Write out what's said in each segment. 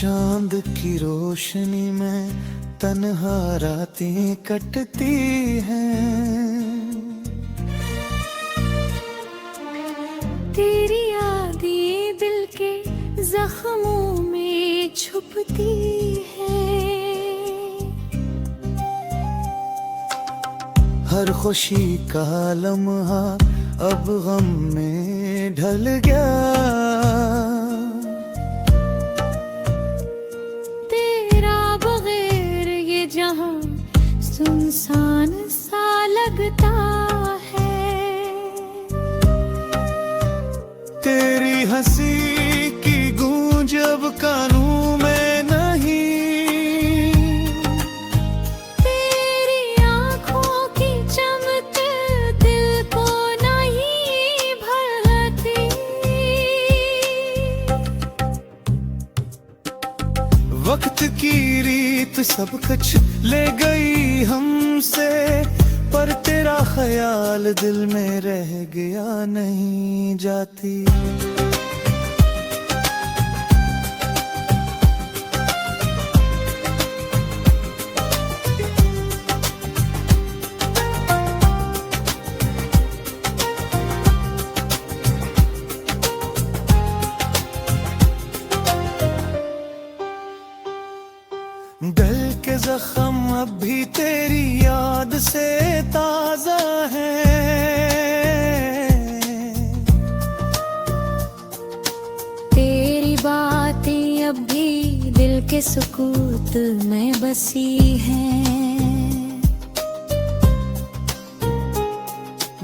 चांद की रोशनी में तन्हा रातें कटती हैं। तेरी यादें दिल के जख्मों में छुपती हैं। हर खुशी का लम्हा अब गम में ढल गया। तेरा बगैर ये जहां सुनसान सा लगता है। तेरी हंसी की गूंज अब कानों में नहीं। तेरी आंखों की चमक दिल को नहीं भरती। वक्त की रीत सब कुछ ले गई हमसे, पर तेरा ख्याल दिल में रह गया नहीं जाती। दिल के जख्म अब भी तेरी याद से ताजा है। तेरी बातें अब भी दिल के सुकूत में बसी हैं।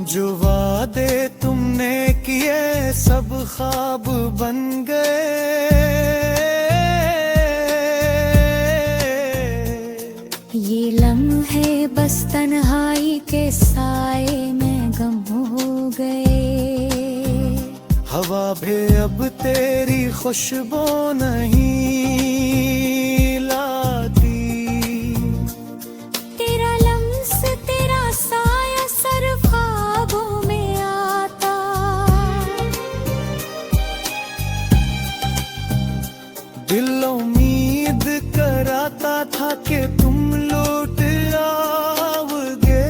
जो वादे तुमने किए सब ख्वाब बन गए। ये लम्हे बस तन्हाई के साए में गम हो गए। हवा भी अब तेरी खुशबू नहीं लाती। तेरा लम्स तेरा साया सर ख्वाबों में आता। दिल उम्मीद कराता था कि तुम लौट आओगे।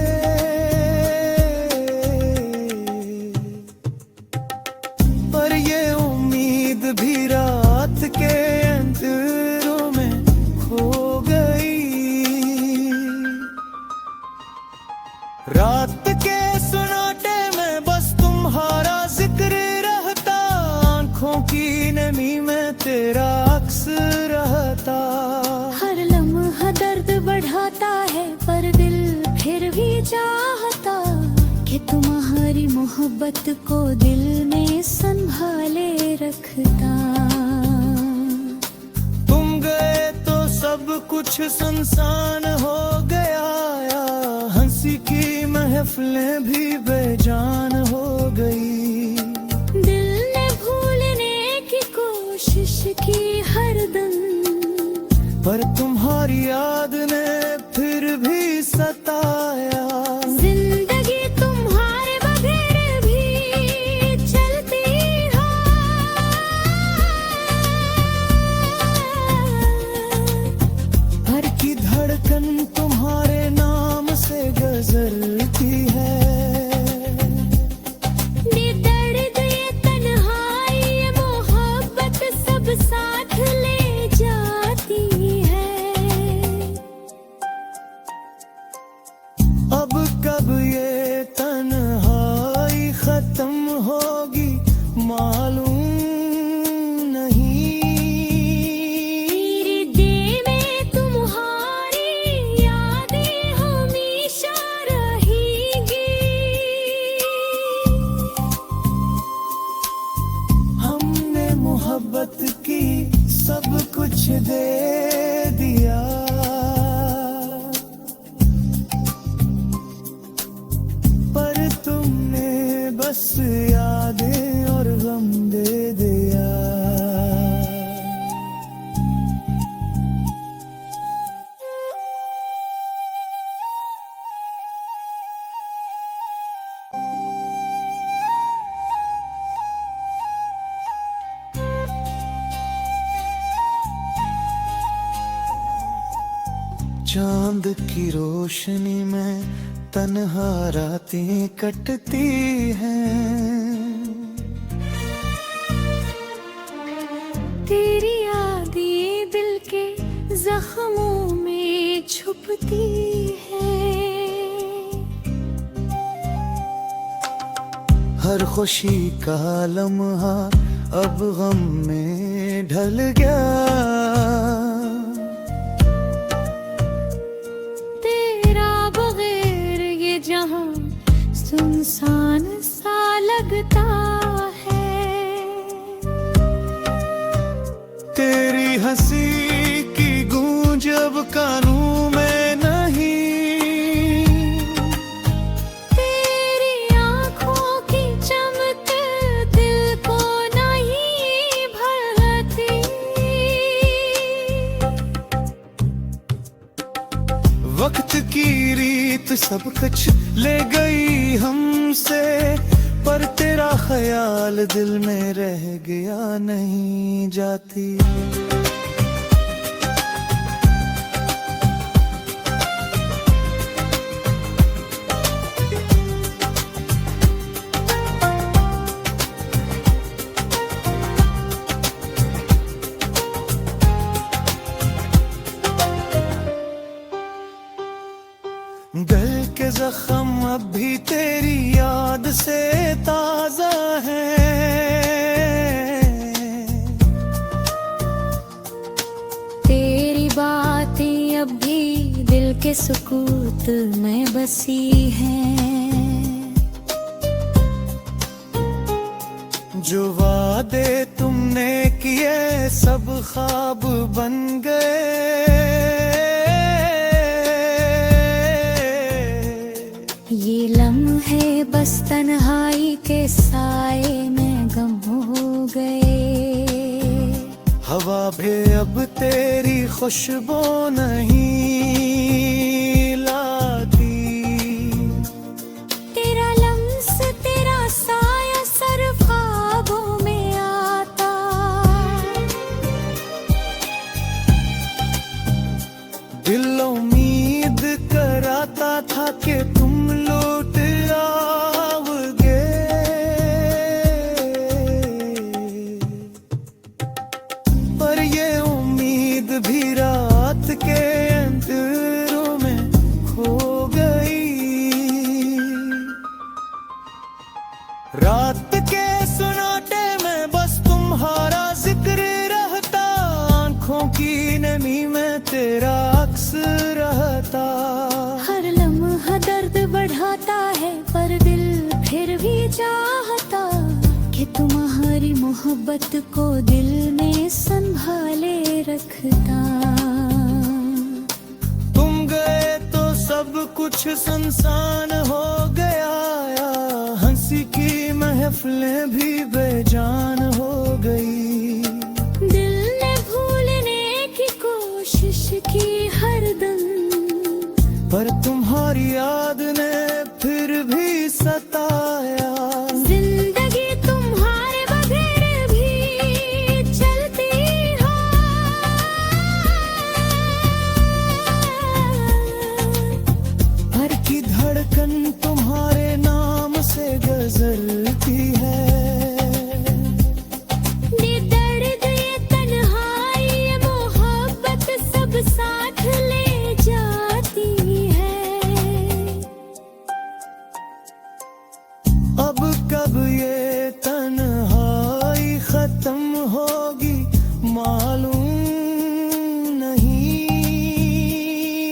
पर ये उम्मीद भी रात के अंधेरों में खो गई। रात के सन्नाटे में बस तुम्हारा जिक्र रहता। आंखों की नमी में तेरा अक्स रहता। हर लम्हा दर्द बढ़ाता है पर दिल फिर भी चाहता कि तुम्हारी मोहब्बत को दिल में संभाले रखता। तुम गए तो सब कुछ सुनसान हो गया। हंसी की महफिलें भी बेजान हो गई। दिल ने भूलने की कोशिश की हरदम, पर तुम्हारी याद ने फिर भी सताया। जिंदगी तुम्हारे बगैर भी चलती है। हर की धड़कन तुम्हारे नाम से गुजरती है। ये दर्द ये तन्हाई ये मोहब्बत सब साथ ले जाती है। अब कब ये तन्हाई खत्म होगी मालूम नहीं। मेरे दिल में तुम्हारी यादें हमेशा रहेंगी। हमने मोहब्बत की सब कुछ दे दिया। पर तुमने बस यादें और गम दे दिया। चांद की रोशनी में तन्हा रातें कटती हैं। तेरी यादें दिल के जख्मों में छुपती है। हर खुशी का लम्हा अब गम में ढल गया। तेरा बगैर ये जहां सुनसान सा लगता है। तेरी हंसी की गूंज अब कानों में नहीं। तेरी आंखों की चमक दिल को नहीं भरती। वक्त की रीत सब कुछ ले गई हमसे, पर तेरा ख्याल दिल में रह गया नहीं जाती। दिल के जख्म अब भी तेरी याद से ताजा है। तेरी बातें अब भी दिल के सुकूत में बसी हैं। जो वादे तुमने किए सब ख्वाब बन गए। ये लम्हे बस तन्हाई के साए में गम हो गए। हवा भी अब तेरी खुशबू नहीं लाती। तेरा लम्स तेरा साया सर ख्वाबों में आता। दिल उम्मीद कराता था कि तुम लौट आओगे। पर ये उम्मीद भी रात के अंधेरों में खो गई। रात के सुनाटे में बस तुम्हारा जिक्र रहता। आंखों की नमी में तेरा अक्स रहता। हर लम्हा दर्द बढ़ाता है, पर दिल फिर भी चाहता कि तुम्हारी मोहब्बत को दिल में संभाले रखता। तुम गए तो सब कुछ सुनसान हो गया। हंसी की महफिलें भी बेजान हो गई। दिल ने भूलने की कोशिश की हर दम, पर तुम्हारी याद ने फिर भी सताया। जिंदगी तुम्हारे बगैर भी चलती है। हर की धड़कन तुम्हारे नाम से गुजरती है। ये दर्द ये तन्हाई ये मोहब्बत सब साथ ले जाती है। अब कब ये तन्हाई खत्म होगी मालूम नहीं।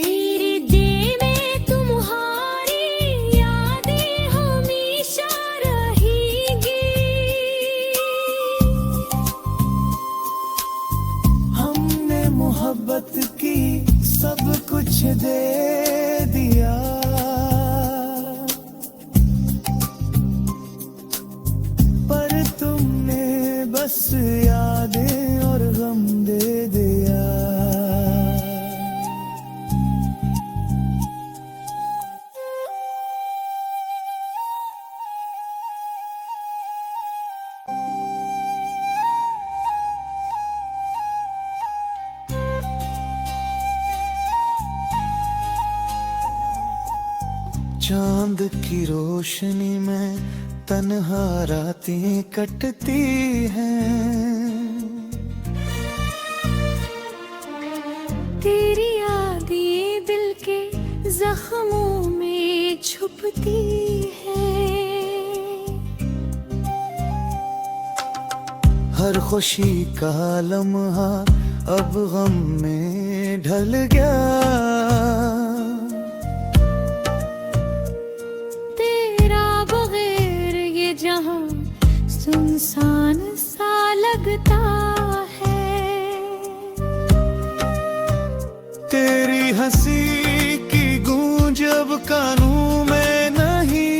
मेरे दिल में तुम्हारी यादें चांद की रोशनी में तन्हा रातें कटती हैं। तेरी यादें दिल के जख्मों में छुपती है। हर खुशी का लम्हा अब गम में ढल गया। तेरा बगैर ये जहां सुनसान सा लगता है। तेरी हंसी की गूंज अब कानों में नहीं।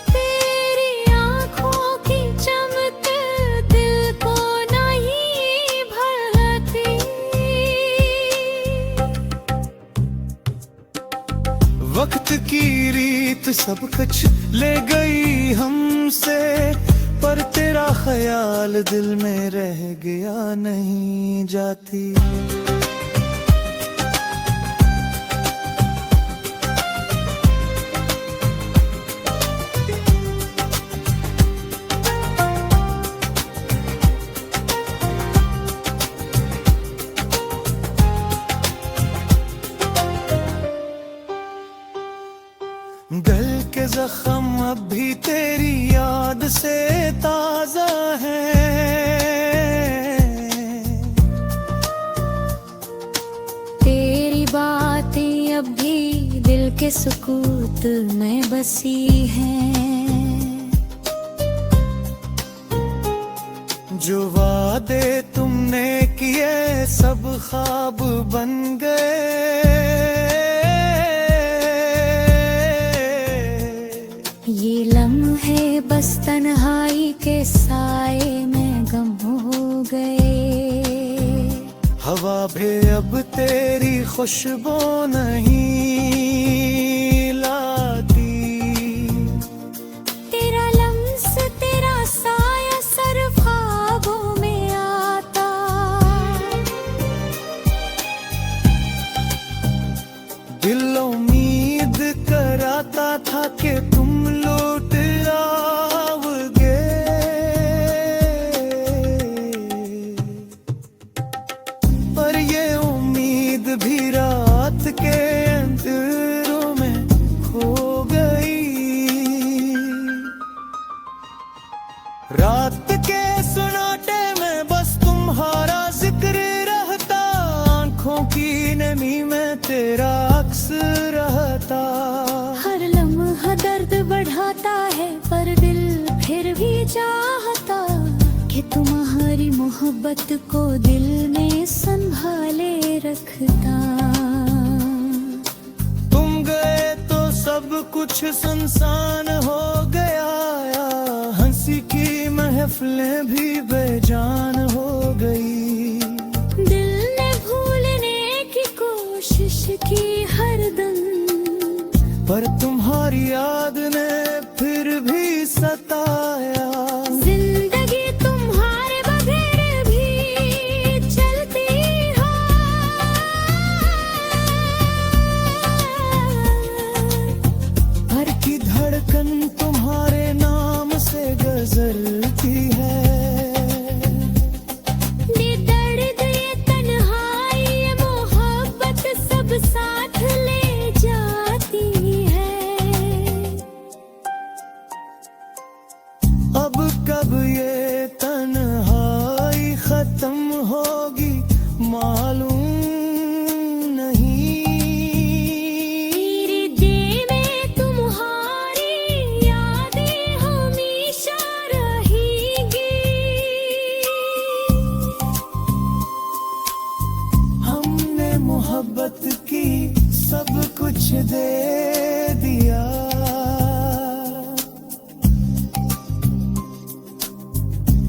तेरी आंखों की चमक दिल को नहीं भरती। वक्त की रीत सब कुछ ले गई हमसे, पर तेरा ख्याल दिल में रह गया नहीं जाती। दिल के जख्म अब भी तेरी याद से ताजा है। तेरी बातें अब भी दिल के सुकूत में बसी हैं। जो वादे तुमने किए सब ख्वाब बन गए। ये लम्हे बस तन्हाई के साए में गम हो गए। हवा भी अब तेरी खुशबू नहीं लाती। तेरा लम्स तेरा साया सर ख्वाबों में आता। दिल उम्मीद कराता था कि तुम लौट आओगे। पर ये उम्मीद भी रात के अंधेरों में खो गई। रात के सन्नाटे में बस तुम्हारा जिक्र रहता। आंखों की नमी में तेरा अक्स रहता। हर लम्हा दर्द बढ़ाता है, पर दिल फिर भी चाहता कि तुम्हारी मोहब्बत को दिल में संभाले रखता। तुम गए तो सब कुछ सुनसान हो गया। हंसी की महफिलें भी बेजान हो गई। दिल ने भूलने की कोशिश की हरदम, पर तुम्हारी याद ने फिर भी सताया। जिंदगी तुम्हारे बगैर भी चलती है। हर की धड़कन तुम्हारे नाम से गुजरती है। ये दर्द ये तन्हाई ये मोहब्बत सब साथ ले जाती है। अब कब ये तन्हाई खत्म होगी मालूम नहीं। मेरे दिल में तुम्हारी यादें हमेशा रहेंगी। हमने मोहब्बत की सब कुछ दे दिया।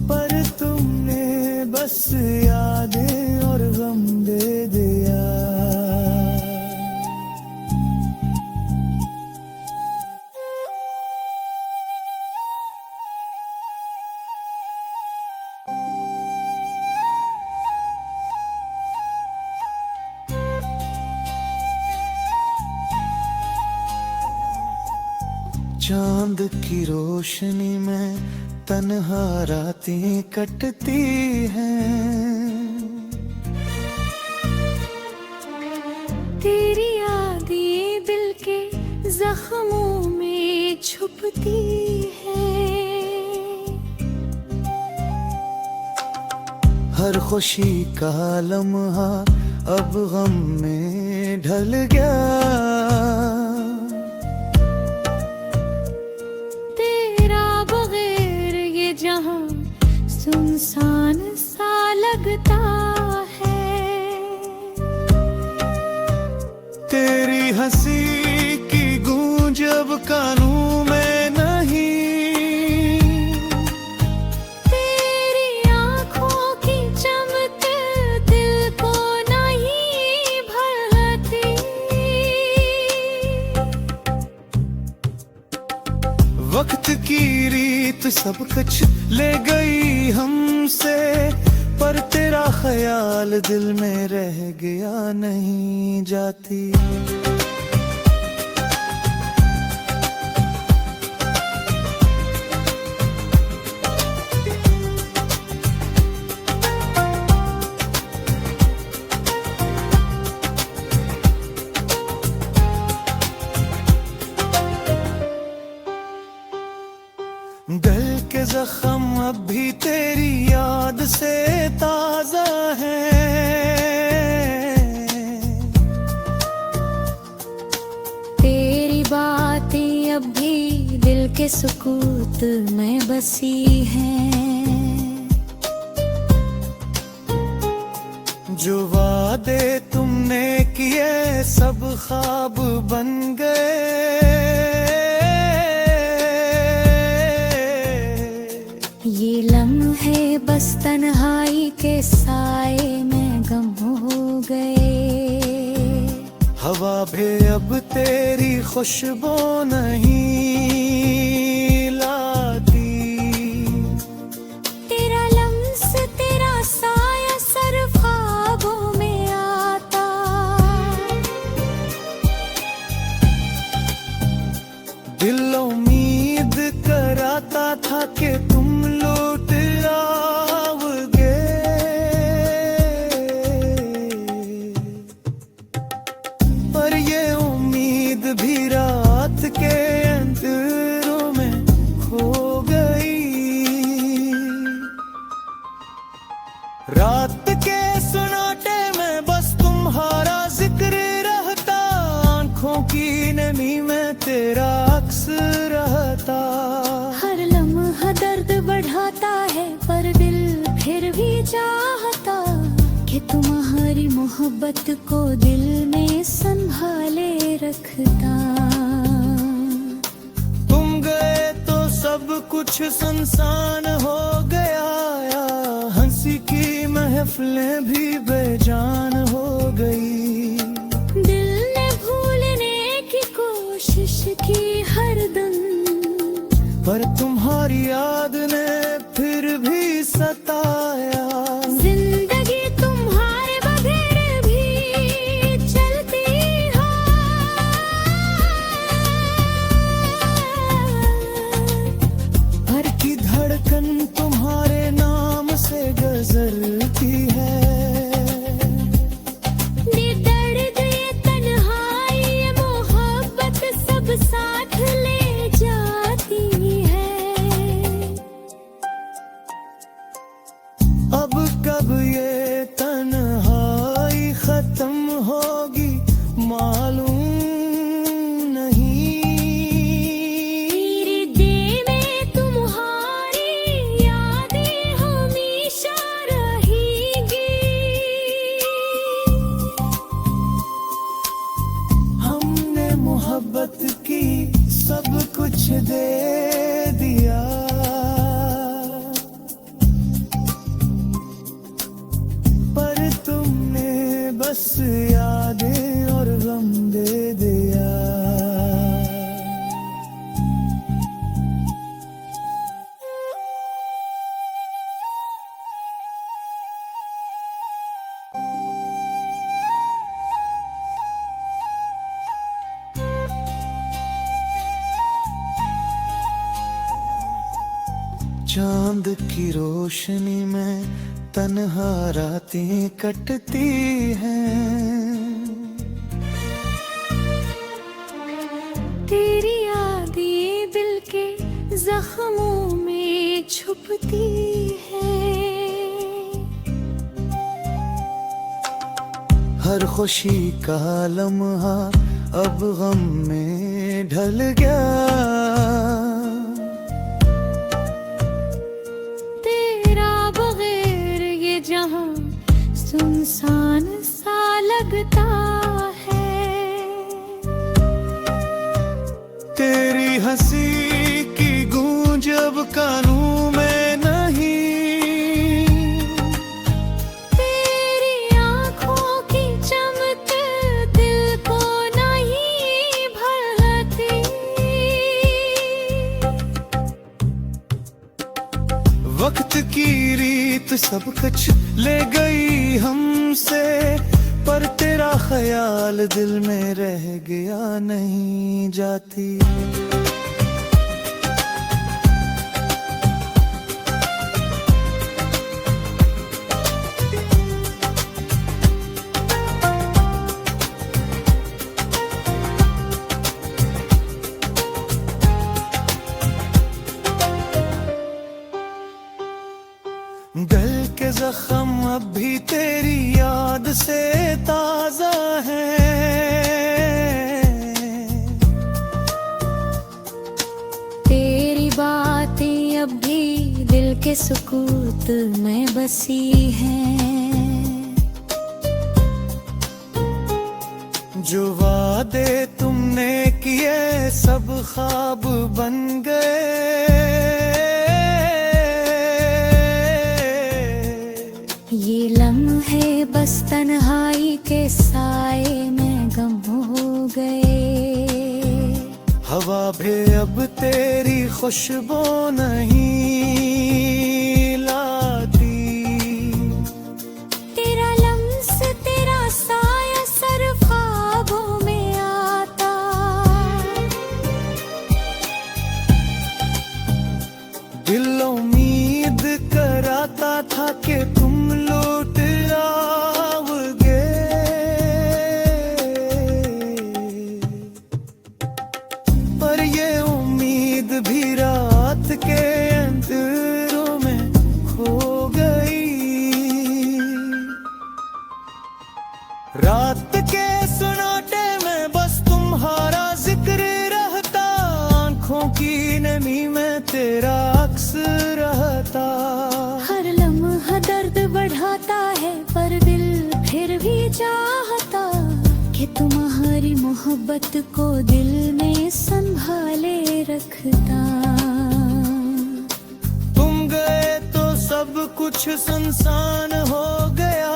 पर तुमने बस यादें और गम दे दिया। चांद की रोशनी में तन्हा रातें कटती हैं। तेरी यादें दिल के जख्मों में छुपती है। हर खुशी का लम्हा अब गम में ढल गया। तेरा बगैर ये जहां सुनसान सा लगता है। तेरी हंसी की गूंज अब कानों में नहीं। तेरी आंखों की चमक दिल को नहीं भरती। वक्त की रीत सब कुछ ले गई हमसे, पर तेरा ख्याल दिल में रह गया नहीं जाती। दिल के जख्म अब भी तेरी याद से ताजा है। तेरी बातें अब भी दिल के सुकूत में बसी हैं। जो वादे तुमने किए सब ख्वाब बन गए। ये लम्हे बस तन्हाई के साए में गम हो गए। हवा भी अब तेरी खुशबू नहीं लाती। तेरा लम्स तेरा साया सर ख्वाबों में आता। दिल उम्मीद कराता था कि तुम लौट आओगे। पर ये उम्मीद भी रात के अंधेरों में खो गई। रात के सन्नाटे में बस तुम्हारा जिक्र रहता। आंखों की नमी में तेरा अक्स रहता। हर लम्हा दर्द बढ़ाता है पर दिल फिर भी चाहता कि तुम्हारी मोहब्बत को दिल में संभाले रखता। तुम गए तो सब कुछ सुनसान हो गया। हंसी की महफिलें भी बेजान हो गई। दिल ने भूलने की कोशिश की हर दम, पर तुम्हारी याद ने फिर भी सताया। जिंदगी तुम्हारे बगैर भी चलती है। भर की धड़कन तुम्हारे नाम से गुजरती है। ये दर्द ये तन्हाई ये मोहब्बत सब साथ ले जाती है। अब कब ये तन्हाई खत्म होगी मालूम नहीं। मेरे दिल में तुम्हारी यादें हमेशा रहेंगी। हमने मोहब्बत की सब कुछ दे दिया। पर तुमने बस यादें और गम दे दिया। चांद की रोशनी में तन्हा रातें कटती हैं। तेरी यादें दिल के जख्मों में छुपती है। हर खुशी का लम्हा अब गम में ढल गया। तेरा बगैर ये जहां सुनसान सा लगता है। तेरी हंसी की गूंज अब कानों में नहीं। वक्त की रीत सब कुछ ले गई हमसे, पर तेरा ख्याल दिल में रह गया नहीं जाती। दिल के जख्म अब भी तेरी याद से ताजा है। तेरी बातें अब भी दिल के सुकूत में बसी हैं। जो वादे तुमने किए सब ख्वाब बन गए। ये लम्हे बस तन्हाई के साए में गम हो गए। हवा भी अब तेरी खुशबू नहीं लाती। तेरा लम्स तेरा साया सर ख्वाबों में आता। दिल उम्मीद कराता था कि तुम लौट आओगे। पर ये उम्मीद भी रात के अंधेरों में खो गई। रात के सन्नाटे में बस तुम्हारा जिक्र रहता। आंखों की नमी में तेरा अक्स रहता। हर लम्हा दर्द बढ़ाता है, पर दिल फिर भी चाहता कि तुम्हारी मोहब्बत को दिल में संभाले रखता। तुम गए तो सब कुछ सुनसान हो गया।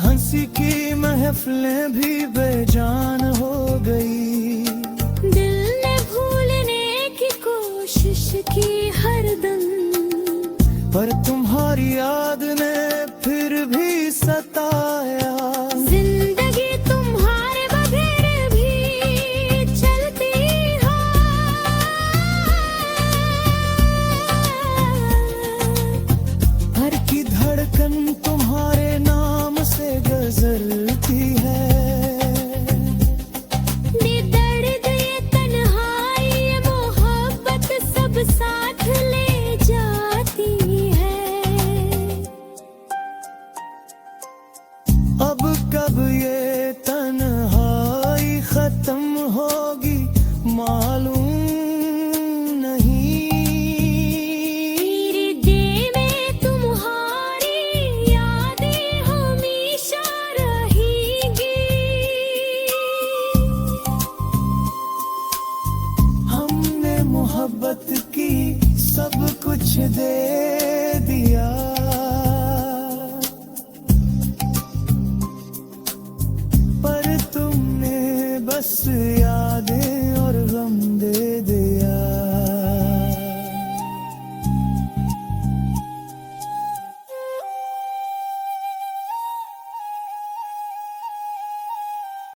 हंसी की महफिलें भी बेजान हो गई। दिल ने भूलने की कोशिश की हर दम, पर तुम्हारी याद ने फिर भी सताया। जिंदगी तुम्हारे बगैर भी चलती है। हर की धड़कन तुम्हारे नाम से गुजरती है। ये दर्द ये तन्हाई ये मोहब्बत सब साथ ले जाती है। अब कब ये तन्हाई खत्म होगी मालूम नहीं। मेरे दिल में तुम्हारी यादें हमेशा रहेंगी। हमने मोहब्बत की सब कुछ दे दिया। पर तुमने बस यादें